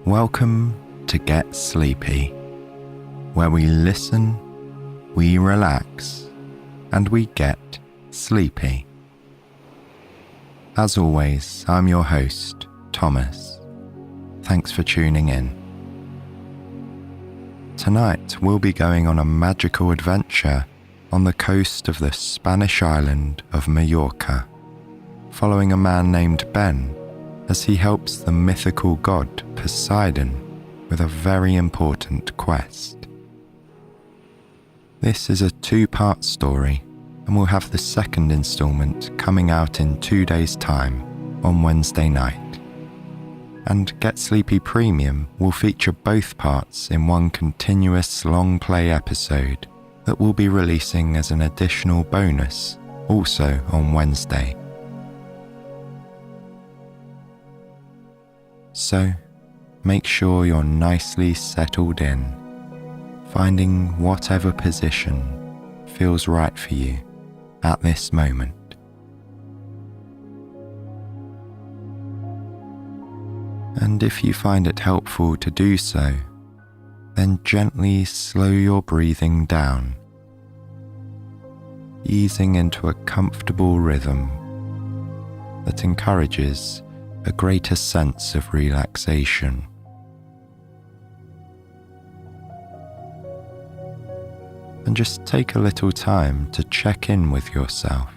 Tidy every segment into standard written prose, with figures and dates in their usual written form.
Welcome to Get Sleepy, where we listen, we relax, and we get sleepy. As always, I'm your host, Thomas. Thanks for tuning in. Tonight we'll be going on a magical adventure on the coast of the Spanish island of Mallorca, following a man named Ben as he helps the mythical god Poseidon with a very important quest. This is a 2-part story, and we'll have the second installment coming out in 2 days' time on Wednesday night. And Get Sleepy Premium will feature both parts in one continuous long play episode that we'll be releasing as an additional bonus also on Wednesday. So, make sure you're nicely settled in, finding whatever position feels right for you at this moment. And if you find it helpful to do so, then gently slow your breathing down, easing into a comfortable rhythm that encourages a greater sense of relaxation. And just take a little time to check in with yourself.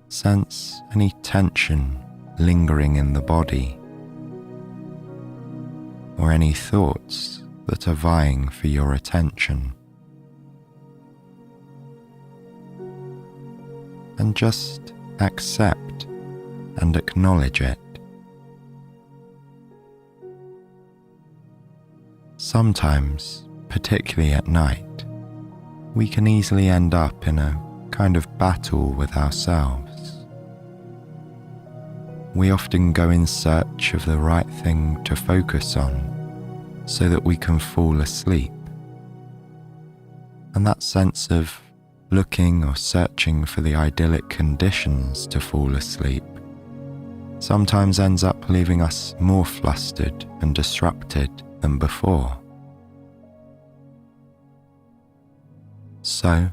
Sense any tension lingering in the body, or any thoughts that are vying for your attention. And just accept and acknowledge it. Sometimes, particularly at night, we can easily end up in a kind of battle with ourselves. We often go in search of the right thing to focus on so that we can fall asleep. And that sense of looking or searching for the idyllic conditions to fall asleep sometimes ends up leaving us more flustered and disrupted than before. So,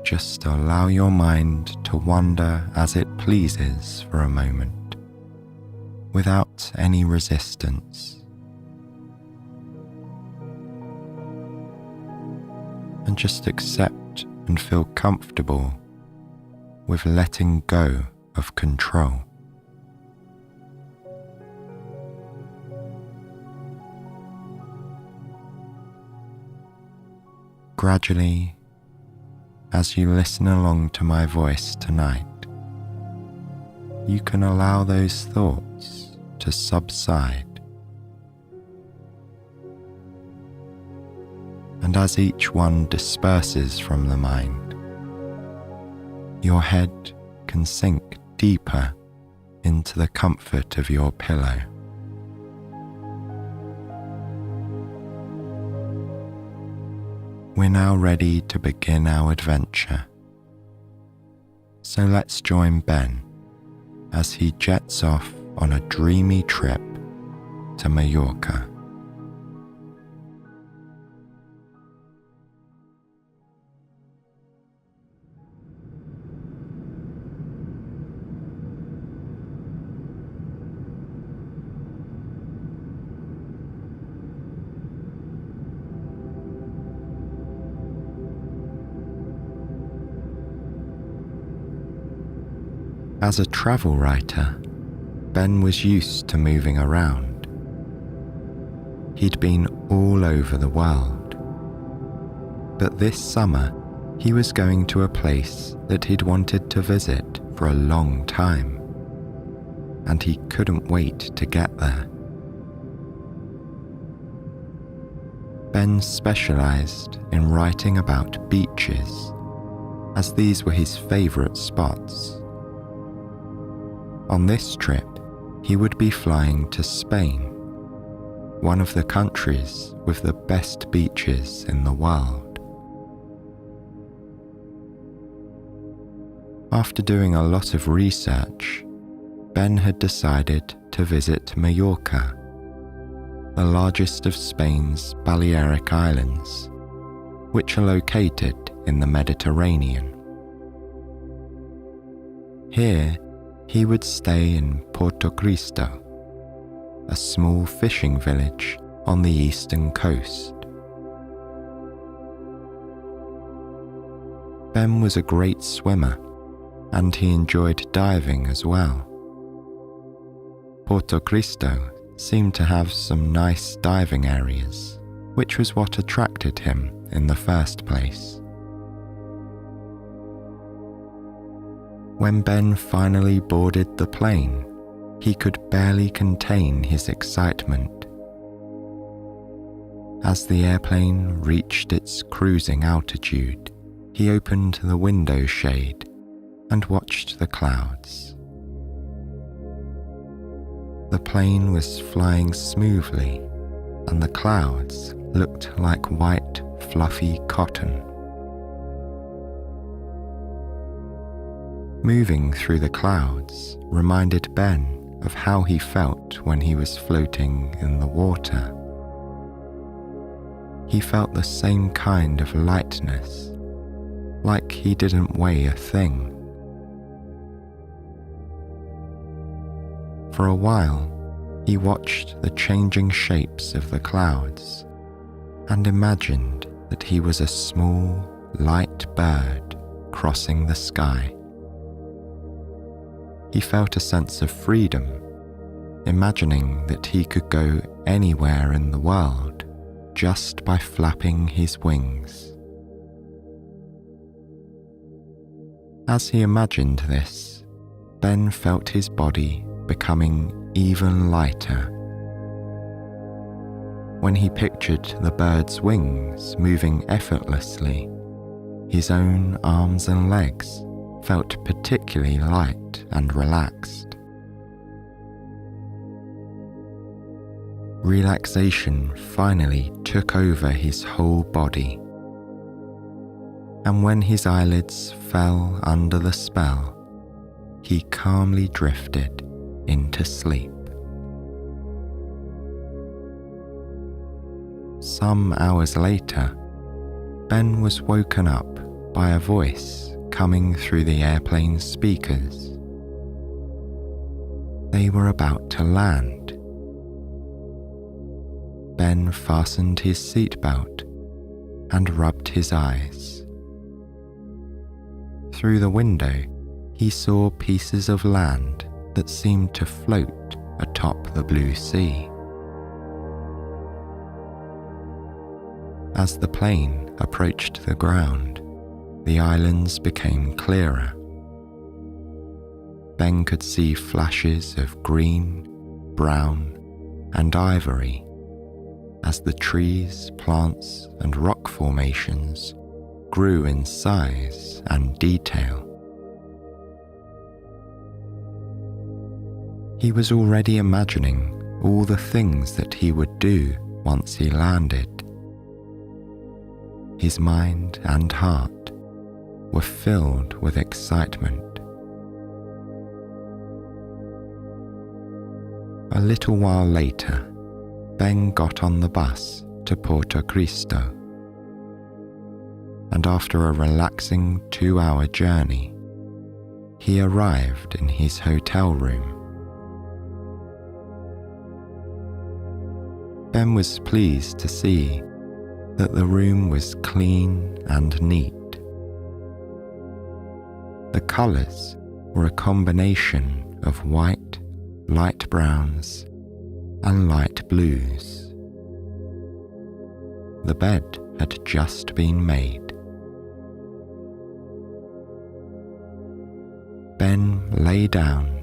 just allow your mind to wander as it pleases for a moment, without any resistance. And just accept and feel comfortable with letting go of control. Gradually, as you listen along to my voice tonight, you can allow those thoughts to subside. And as each one disperses from the mind, your head can sink deeper into the comfort of your pillow. We're now ready to begin our adventure. So let's join Ben as he jets off on a dreamy trip to Mallorca. As a travel writer, Ben was used to moving around. He'd been all over the world. But this summer, he was going to a place that he'd wanted to visit for a long time, and he couldn't wait to get there. Ben specialized in writing about beaches, as these were his favorite spots. On this trip, he would be flying to Spain, one of the countries with the best beaches in the world. After doing a lot of research, Ben had decided to visit Mallorca, the largest of Spain's Balearic Islands, which are located in the Mediterranean. Here, he would stay in Porto Cristo, a small fishing village on the eastern coast. Ben was a great swimmer, and he enjoyed diving as well. Porto Cristo seemed to have some nice diving areas, which was what attracted him in the first place. When Ben finally boarded the plane, he could barely contain his excitement. As the airplane reached its cruising altitude, he opened the window shade and watched the clouds. The plane was flying smoothly, and the clouds looked like white, fluffy cotton. Moving through the clouds reminded Ben of how he felt when he was floating in the water. He felt the same kind of lightness, like he didn't weigh a thing. For a while, he watched the changing shapes of the clouds and imagined that he was a small, light bird crossing the sky. He felt a sense of freedom, imagining that he could go anywhere in the world just by flapping his wings. As he imagined this, Ben felt his body becoming even lighter. When he pictured the bird's wings moving effortlessly, his own arms and legs felt particularly light and relaxed. Relaxation finally took over his whole body, and when his eyelids fell under the spell, he calmly drifted into sleep. Some hours later, Ben was woken up by a voice coming through the airplane's speakers. They were about to land. Ben fastened his seatbelt and rubbed his eyes. Through the window, he saw pieces of land that seemed to float atop the blue sea. As the plane approached the ground, the islands became clearer. Ben could see flashes of green, brown, and ivory as the trees, plants, and rock formations grew in size and detail. He was already imagining all the things that he would do once he landed. His mind and heart were filled with excitement. A little while later, Ben got on the bus to Porto Cristo, and after a relaxing 2-hour journey, he arrived in his hotel room. Ben was pleased to see that the room was clean and neat. The colours were a combination of white, light browns, and light blues. The bed had just been made. Ben lay down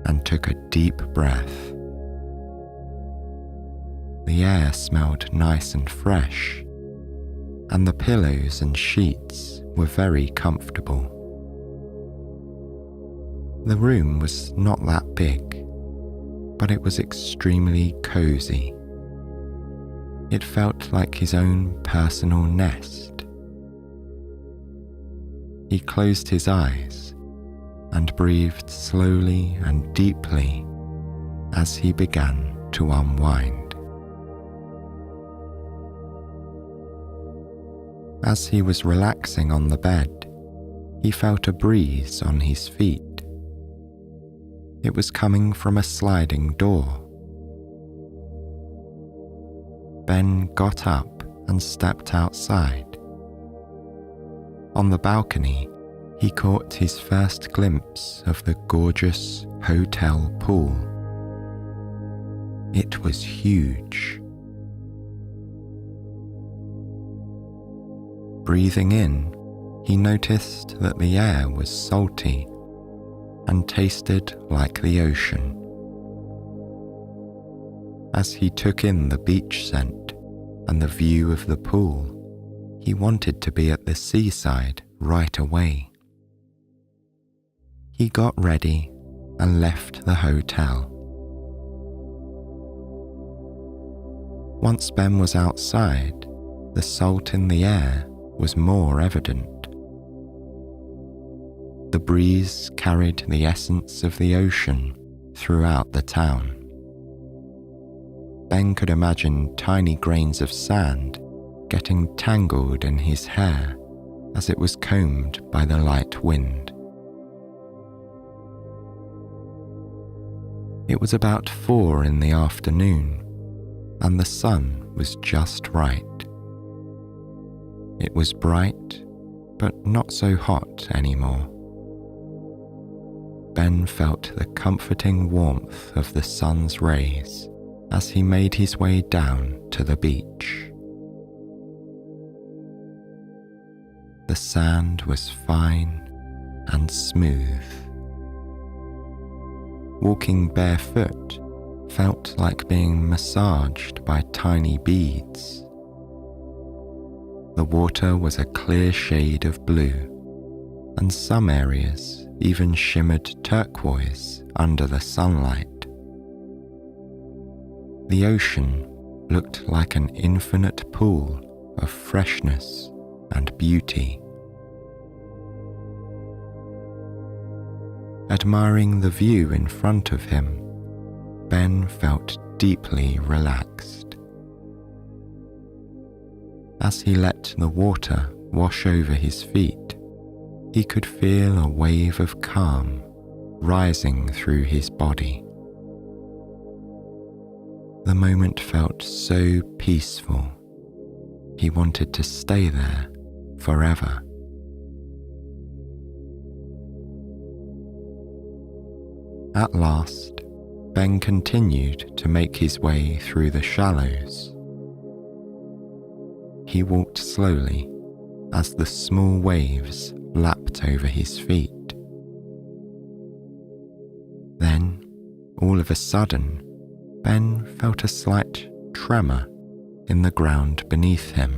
and took a deep breath. The air smelled nice and fresh, and the pillows and sheets were very comfortable. The room was not that big, but it was extremely cozy. It felt like his own personal nest. He closed his eyes and breathed slowly and deeply as he began to unwind. As he was relaxing on the bed, he felt a breeze on his feet. It was coming from a sliding door. Ben got up and stepped outside. On the balcony, he caught his first glimpse of the gorgeous hotel pool. It was huge. Breathing in, he noticed that the air was salty and tasted like the ocean. As he took in the beach scent and the view of the pool, he wanted to be at the seaside right away. He got ready and left the hotel. Once Ben was outside, the salt in the air was more evident. The breeze carried the essence of the ocean throughout the town. Ben could imagine tiny grains of sand getting tangled in his hair as it was combed by the light wind. It was about 4 in the afternoon, and the sun was just right. It was bright, but not so hot anymore. Ben felt the comforting warmth of the sun's rays as he made his way down to the beach. The sand was fine and smooth. Walking barefoot felt like being massaged by tiny beads. The water was a clear shade of blue, and some areas even shimmered turquoise under the sunlight. The ocean looked like an infinite pool of freshness and beauty. Admiring the view in front of him, Ben felt deeply relaxed. As he let the water wash over his feet, he could feel a wave of calm rising through his body. The moment felt so peaceful, he wanted to stay there forever. At last, Ben continued to make his way through the shallows. He walked slowly as the small waves lapped over his feet. Then, all of a sudden, Ben felt a slight tremor in the ground beneath him.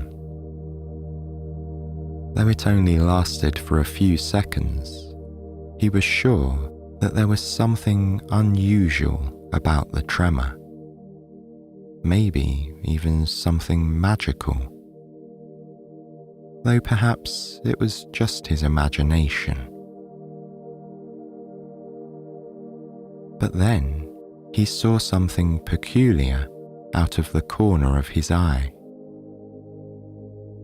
Though it only lasted for a few seconds, he was sure that there was something unusual about the tremor. Maybe even something magical. Though perhaps it was just his imagination. But then he saw something peculiar out of the corner of his eye.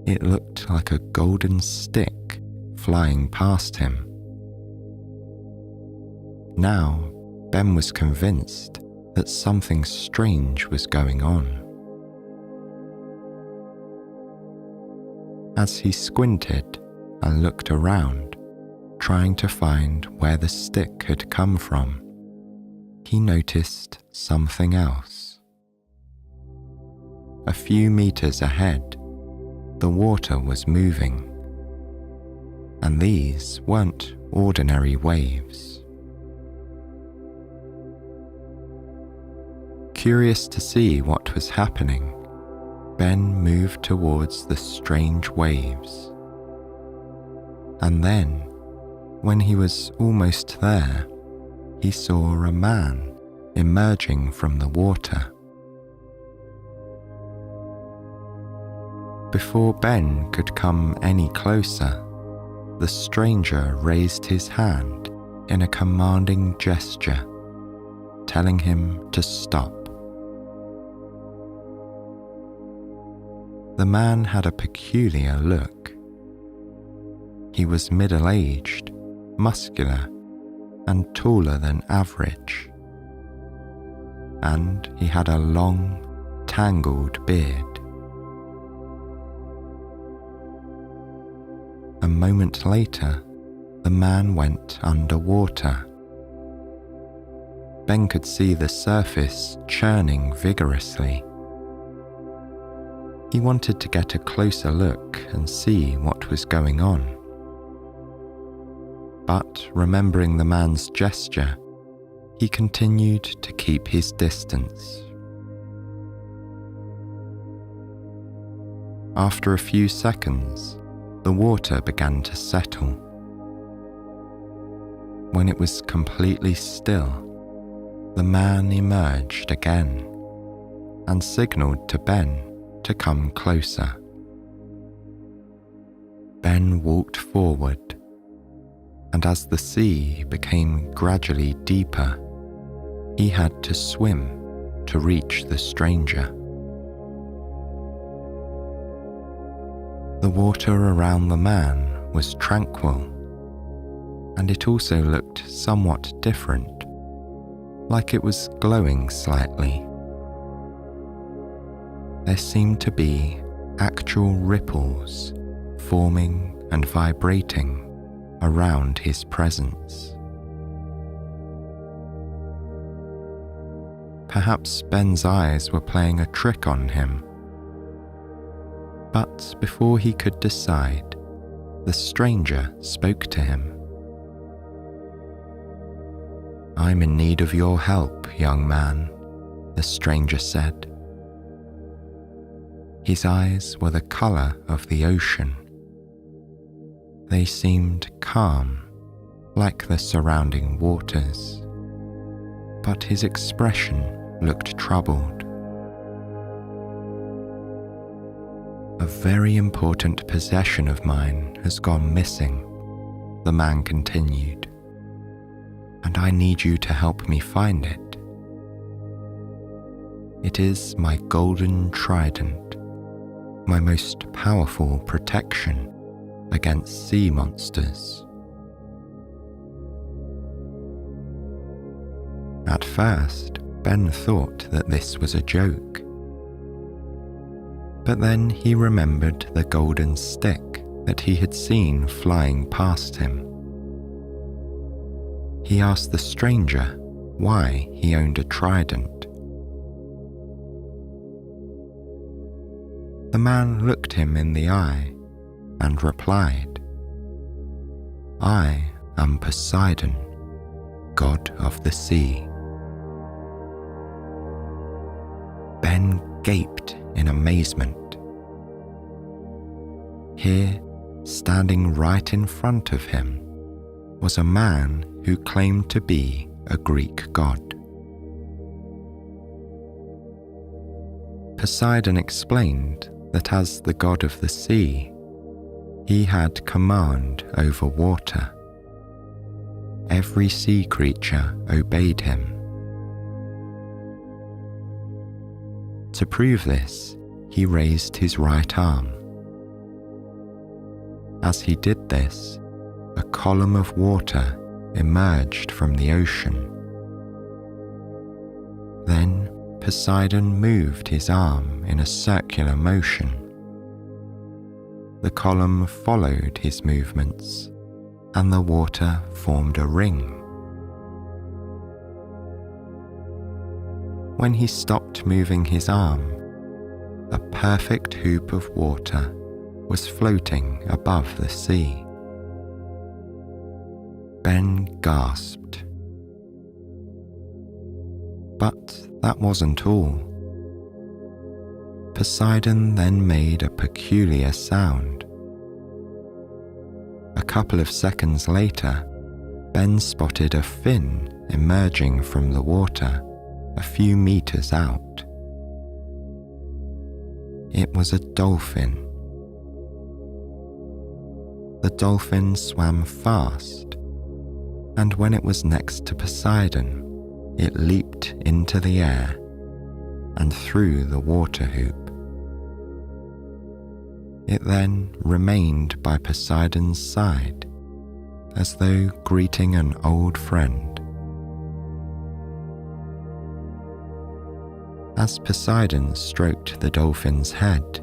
It looked like a golden stick flying past him. Now, Ben was convinced that something strange was going on. As he squinted and looked around, trying to find where the stick had come from, he noticed something else. A few meters ahead, the water was moving, and these weren't ordinary waves. Curious to see what was happening, Ben moved towards the strange waves. And then, when he was almost there, he saw a man emerging from the water. Before Ben could come any closer, the stranger raised his hand in a commanding gesture, telling him to stop. The man had a peculiar look. He was middle-aged, muscular, and taller than average, and he had a long, tangled beard. A moment later, the man went underwater. Ben could see the surface churning vigorously. He wanted to get a closer look and see what was going on. But remembering the man's gesture, he continued to keep his distance. After a few seconds, the water began to settle. When it was completely still, the man emerged again and signaled to Ben to come closer. Ben walked forward, and as the sea became gradually deeper, he had to swim to reach the stranger. The water around the man was tranquil, and it also looked somewhat different, like it was glowing slightly. There seemed to be actual ripples forming and vibrating around his presence. Perhaps Ben's eyes were playing a trick on him. But before he could decide, the stranger spoke to him. "I'm in need of your help, young man," the stranger said. His eyes were the color of the ocean. They seemed calm, like the surrounding waters, but his expression looked troubled. "A very important possession of mine has gone missing," the man continued, "and I need you to help me find it. It is my golden trident, my most powerful protection against sea monsters." At first, Ben thought that this was a joke. But then he remembered the golden stick that he had seen flying past him. He asked the stranger why he owned a trident. The man looked him in the eye and replied, "I am Poseidon, god of the sea." Ben gaped in amazement. Here, standing right in front of him, was a man who claimed to be a Greek god. Poseidon explained that as the god of the sea, he had command over water. Every sea creature obeyed him. To prove this, he raised his right arm. As he did this, a column of water emerged from the ocean. Then Poseidon moved his arm in a circular motion. The column followed his movements, and the water formed a ring. When he stopped moving his arm, a perfect hoop of water was floating above the sea. Ben gasped. But that wasn't all. Poseidon then made a peculiar sound. A couple of seconds later, Ben spotted a fin emerging from the water a few meters out. It was a dolphin. The dolphin swam fast, and when it was next to Poseidon, it leaped into the air and through the water hoop. It then remained by Poseidon's side, as though greeting an old friend. As Poseidon stroked the dolphin's head,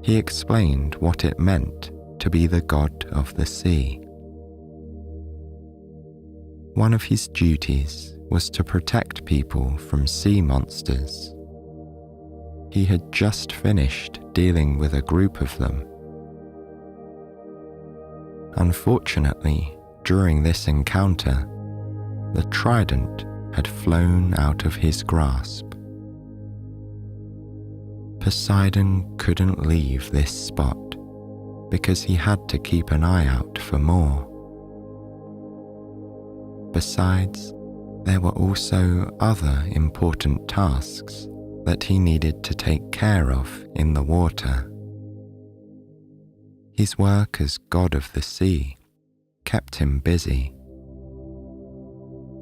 he explained what it meant to be the god of the sea. One of his duties was to protect people from sea monsters. He had just finished dealing with a group of them. Unfortunately, during this encounter, the Trident had flown out of his grasp. Poseidon couldn't leave this spot because he had to keep an eye out for more. Besides, there were also other important tasks that he needed to take care of in the water. His work as god of the sea kept him busy.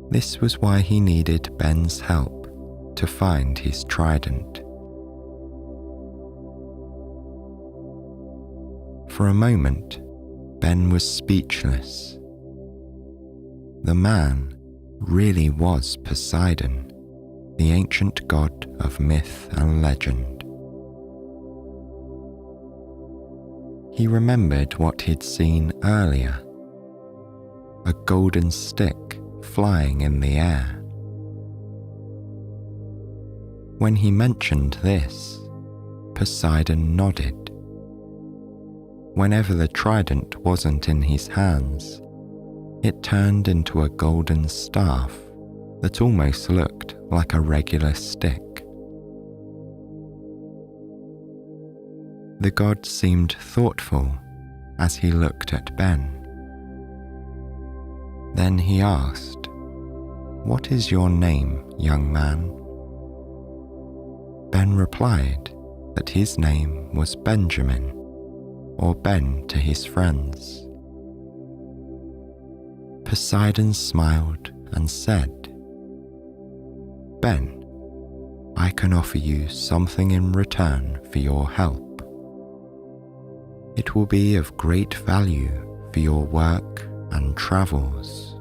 This was why he needed Ben's help to find his trident. For a moment, Ben was speechless. The man really was Poseidon, the ancient god of myth and legend. He remembered what he'd seen earlier, a golden stick flying in the air. When he mentioned this, Poseidon nodded. Whenever the trident wasn't in his hands, it turned into a golden staff that almost looked like a regular stick. The god seemed thoughtful as he looked at Ben. Then he asked, "What is your name, young man?" Ben replied that his name was Benjamin, or Ben to his friends. Poseidon smiled and said, "Ben, I can offer you something in return for your help. It will be of great value for your work and travels.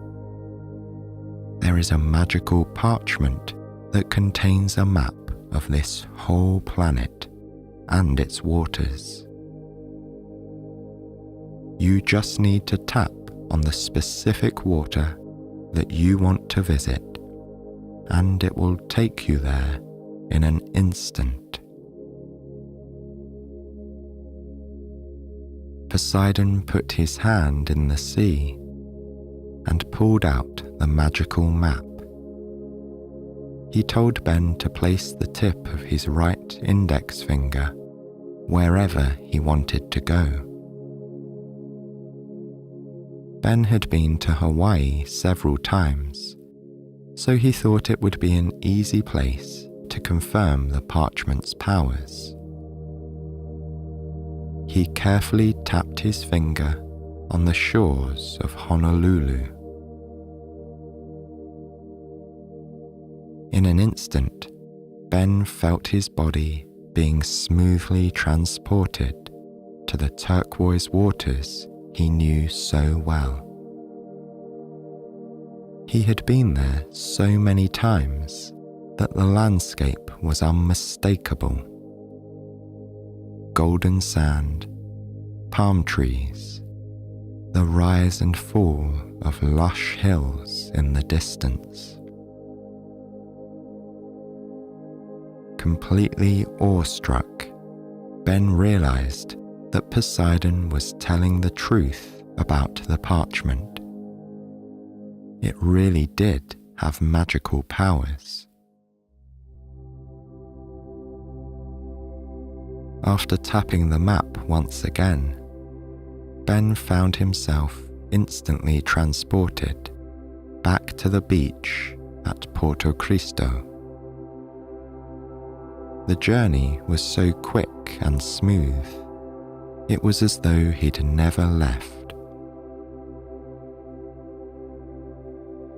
There is a magical parchment that contains a map of this whole planet and its waters. You just need to tap on the specific water that you want to visit, and it will take you there in an instant." Poseidon put his hand in the sea and pulled out the magical map. He told Ben to place the tip of his right index finger wherever he wanted to go. Ben had been to Hawaii several times, so he thought it would be an easy place to confirm the parchment's powers. He carefully tapped his finger on the shores of Honolulu. In an instant, Ben felt his body being smoothly transported to the turquoise waters he knew so well. He had been there so many times that the landscape was unmistakable. Golden sand, palm trees, the rise and fall of lush hills in the distance. Completely awestruck, Ben realized that Poseidon was telling the truth about the parchment. It really did have magical powers. After tapping the map once again, Ben found himself instantly transported back to the beach at Porto Cristo. The journey was so quick and smooth, it was as though he'd never left.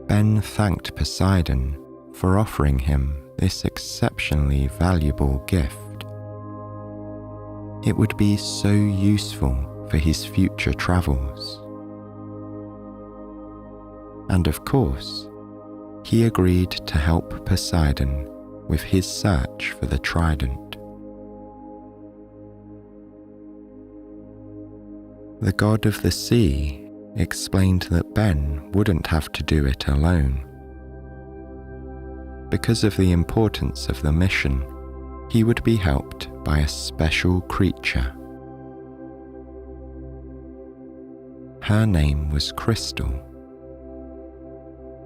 Ben thanked Poseidon for offering him this exceptionally valuable gift. It would be so useful for his future travels. And of course, he agreed to help Poseidon with his search for the Trident. The god of the sea explained that Ben wouldn't have to do it alone. Because of the importance of the mission, he would be helped by a special creature. Her name was Crystal.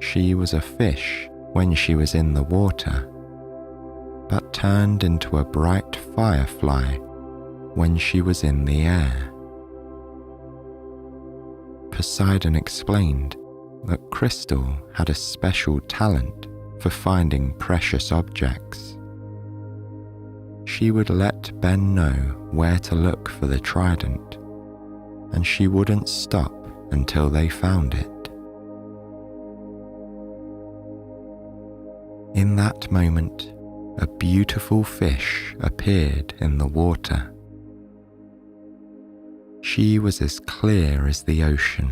She was a fish when she was in the water, but turned into a bright firefly when she was in the air. Poseidon explained that Crystal had a special talent for finding precious objects. She would let Ben know where to look for the Trident, and she wouldn't stop until they found it. In that moment, a beautiful fish appeared in the water. She was as clear as the ocean,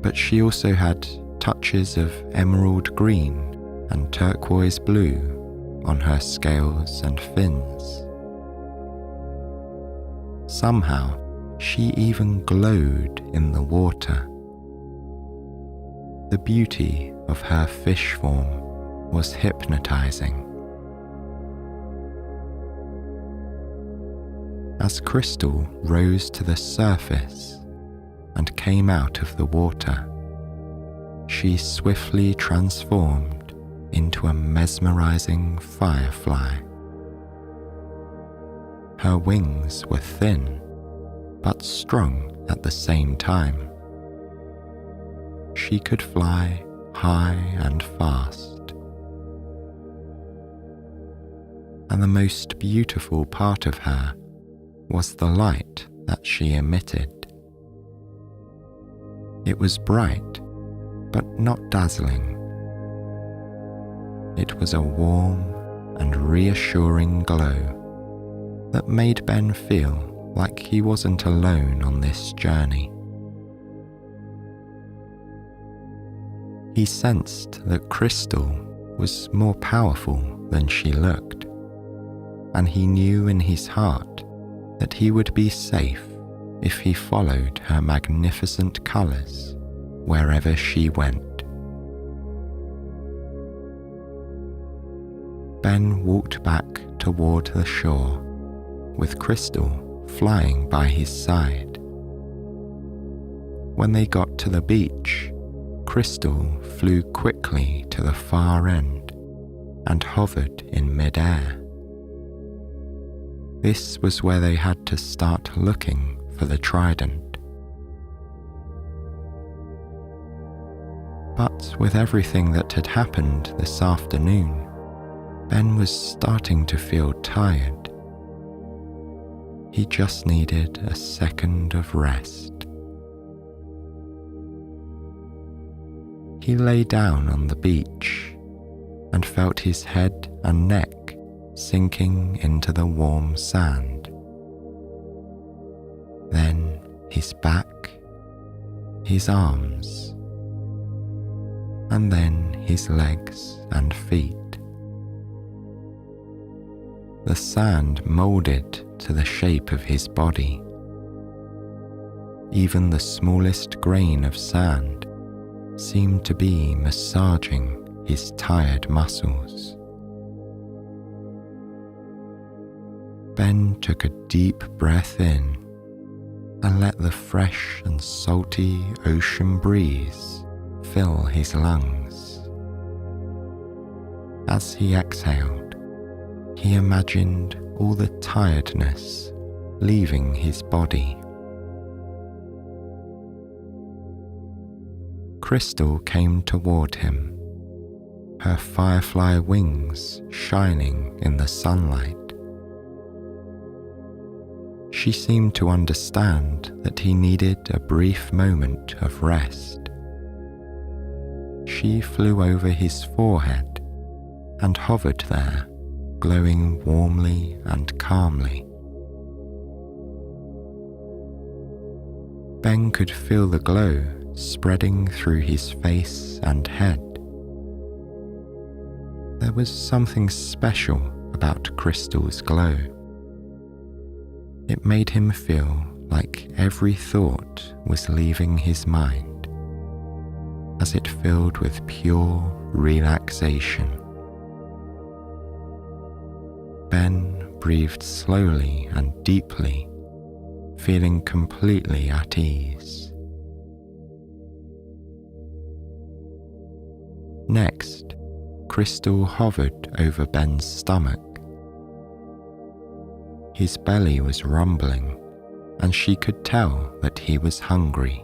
but she also had touches of emerald green and turquoise blue on her scales and fins. Somehow, she even glowed in the water. The beauty of her fish form was hypnotizing. As Crystal rose to the surface and came out of the water, she swiftly transformed into a mesmerizing firefly. Her wings were thin, but strong at the same time. She could fly high and fast. And the most beautiful part of her was the light that she emitted. It was bright, but not dazzling. It was a warm and reassuring glow that made Ben feel like he wasn't alone on this journey. He sensed that Crystal was more powerful than she looked, and he knew in his heart that he would be safe if he followed her magnificent colours wherever she went. Ben walked back toward the shore, with Crystal flying by his side. When they got to the beach, Crystal flew quickly to the far end and hovered in mid-air. This was where they had to start looking for the Trident. But with everything that had happened this afternoon, Ben was starting to feel tired. He just needed a second of rest. He lay down on the beach and felt his head and neck sinking into the warm sand. Then his back, his arms, and then his legs and feet. The sand molded to the shape of his body. Even the smallest grain of sand seemed to be massaging his tired muscles. Ben took a deep breath in and let the fresh and salty ocean breeze fill his lungs. As he exhaled, he imagined all the tiredness leaving his body. Crystal came toward him, her firefly wings shining in the sunlight. She seemed to understand that he needed a brief moment of rest. she flew over his forehead and hovered there, glowing warmly and calmly. Ben could feel the glow spreading through his face and head. There was something special about Crystal's glow. It made him feel like every thought was leaving his mind, as it filled with pure relaxation. Ben breathed slowly and deeply, feeling completely at ease. Next, Crystal hovered over Ben's stomach. His belly was rumbling, and she could tell that he was hungry.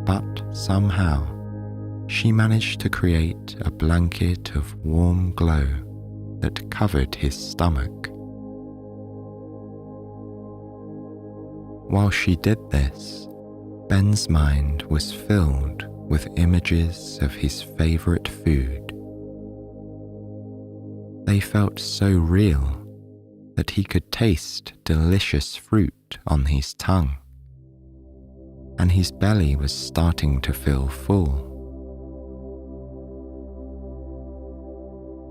But somehow, she managed to create a blanket of warm glow that covered his stomach. While she did this, Ben's mind was filled with images of his favorite food. They felt so real that he could taste delicious fruit on his tongue, and his belly was starting to feel full.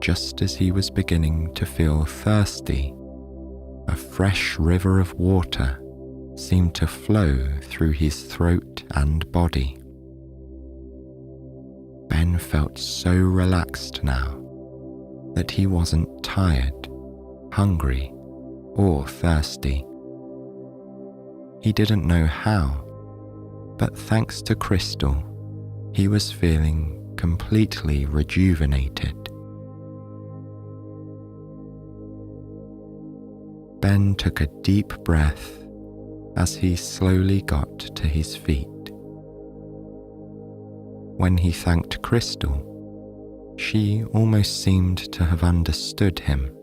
Just as he was beginning to feel thirsty, a fresh river of water seemed to flow through his throat and body. Ben felt so relaxed now that he wasn't tired, hungry, or thirsty. He didn't know how, but thanks to Crystal, he was feeling completely rejuvenated. Ben took a deep breath as he slowly got to his feet. When he thanked Crystal, she almost seemed to have understood him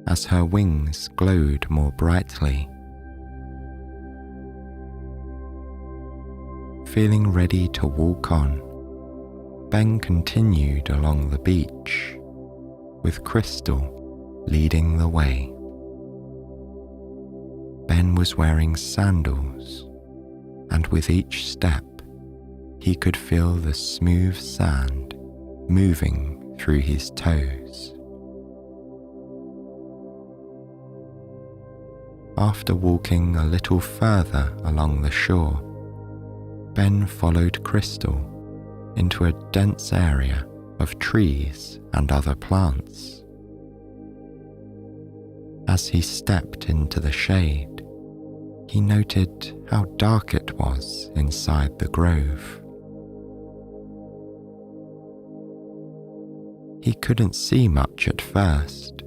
as her wings glowed more brightly. Feeling ready to walk on, Ben continued along the beach, with Crystal leading the way. Ben was wearing sandals, and with each step, he could feel the smooth sand moving through his toes. After walking a little further along the shore, Ben followed Crystal into a dense area of trees and other plants. As he stepped into the shade, he noted how dark it was inside the grove. He couldn't see much at first,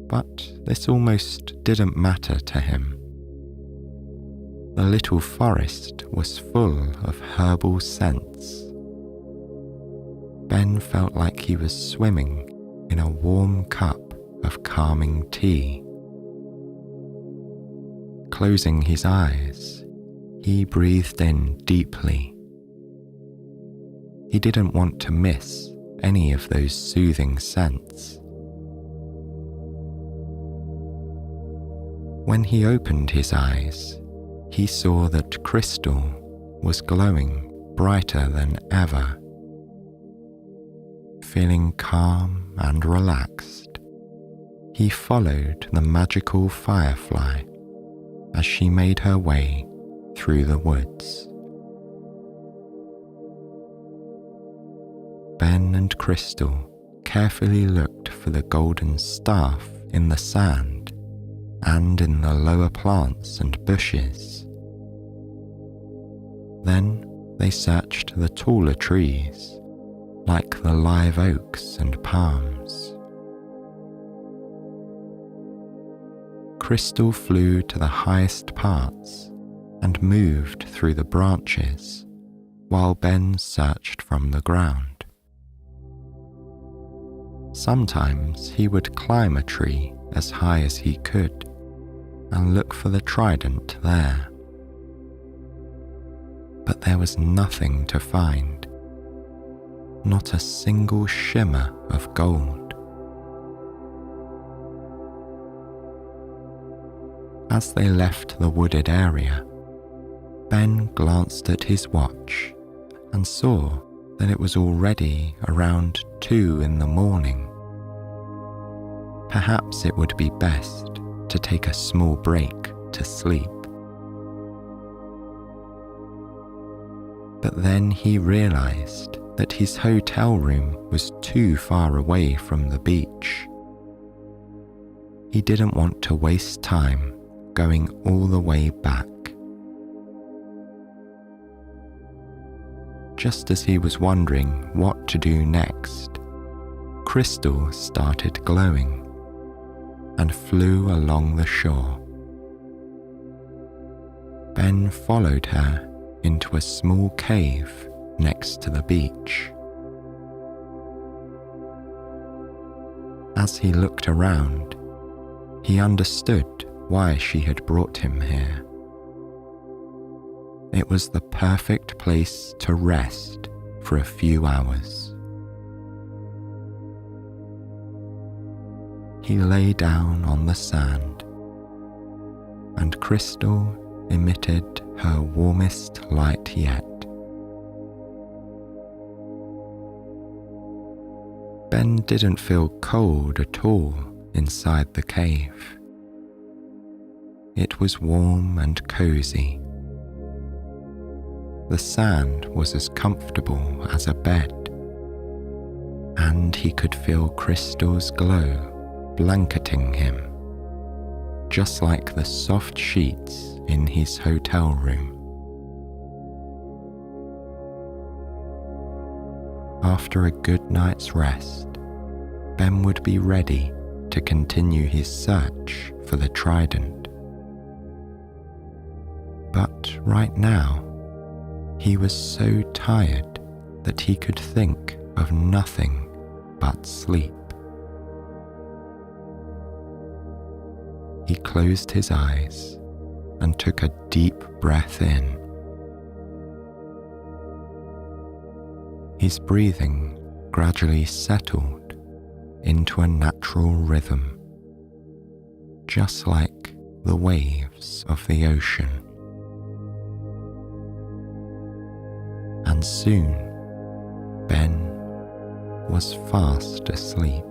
but this almost didn't matter to him. The little forest was full of herbal scents. Ben felt like he was swimming in a warm cup of calming tea. Closing his eyes, he breathed in deeply. He didn't want to miss any of those soothing scents. When he opened his eyes, he saw that Crystal was glowing brighter than ever. Feeling calm and relaxed, he followed the magical firefly as she made her way through the woods. Ben and Crystal carefully looked for the golden staff in the sand and in the lower plants and bushes. Then they searched the taller trees, like the live oaks and palms. Crystal flew to the highest parts and moved through the branches, while Ben searched from the ground. Sometimes he would climb a tree as high as he could and look for the trident there. But there was nothing to find, not a single shimmer of gold. As they left the wooded area, Ben glanced at his watch and saw that it was already around 2 in the morning. Perhaps it would be best to take a small break to sleep. But then he realized that his hotel room was too far away from the beach. He didn't want to waste time going all the way back. Just as he was wondering what to do next, crystals started glowing and flew along the shore. Ben followed her into a small cave next to the beach. As he looked around, he understood why she had brought him here. It was the perfect place to rest for a few hours. He lay down on the sand, and Crystal emitted her warmest light yet. Ben didn't feel cold at all inside the cave. It was warm and cozy. The sand was as comfortable as a bed, and he could feel Crystal's glow blanketing him, just like the soft sheets in his hotel room. After a good night's rest, Ben would be ready to continue his search for the Trident. But right now, he was so tired that he could think of nothing but sleep. He closed his eyes and took a deep breath in. His breathing gradually settled into a natural rhythm, just like the waves of the ocean. And soon, Ben was fast asleep.